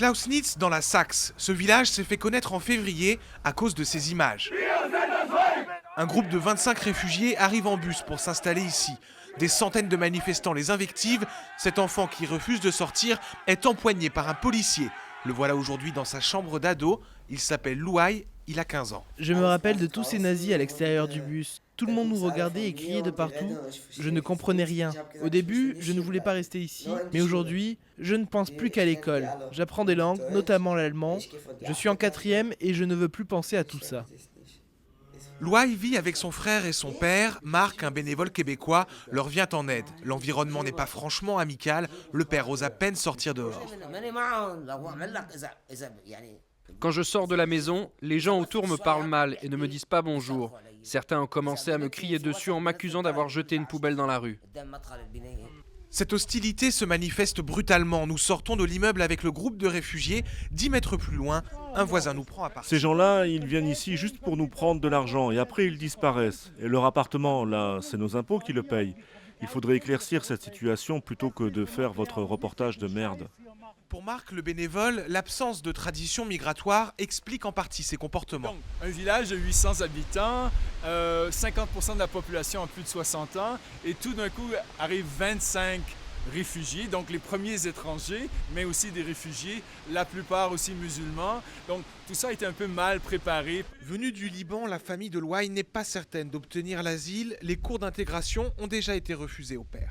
Klausnitz dans la Saxe. Ce village s'est fait connaître en février à cause de ces images. Un groupe de 25 réfugiés arrive en bus pour s'installer ici. Des centaines de manifestants les invectivent. Cet enfant qui refuse de sortir est empoigné par un policier. Le voilà aujourd'hui dans sa chambre d'ado. Il s'appelle Louaï, il a 15 ans. Je me rappelle de tous ces nazis à l'extérieur du bus. Tout le monde nous regardait et criait de partout. Je ne comprenais rien. Au début, je ne voulais pas rester ici, mais aujourd'hui, je ne pense plus qu'à l'école. J'apprends des langues, notamment l'allemand. Je suis en 4e et je ne veux plus penser à tout ça. Louaï vit avec son frère et son père. Marc, un bénévole québécois, leur vient en aide. L'environnement n'est pas franchement amical. Le père ose à peine sortir dehors. Quand je sors de la maison, les gens autour me parlent mal et ne me disent pas bonjour. Certains ont commencé à me crier dessus en m'accusant d'avoir jeté une poubelle dans la rue. Cette hostilité se manifeste brutalement. Nous sortons de l'immeuble avec le groupe de réfugiés. 10 mètres plus loin, un voisin nous prend à partie. Ces gens-là, ils viennent ici juste pour nous prendre de l'argent et après ils disparaissent. Et leur appartement, là, c'est nos impôts qui le payent. Il faudrait éclaircir cette situation plutôt que de faire votre reportage de merde. Pour Marc, le bénévole, l'absence de tradition migratoire explique en partie ces comportements. Donc, un village de 800 habitants, 50% de la population a plus de 60 ans, et tout d'un coup arrivent 25 réfugiés, donc les premiers étrangers, mais aussi des réfugiés, la plupart aussi musulmans. Donc tout ça est un peu mal préparé. Venue du Liban, la famille de Louaï n'est pas certaine d'obtenir l'asile. Les cours d'intégration ont déjà été refusés au père.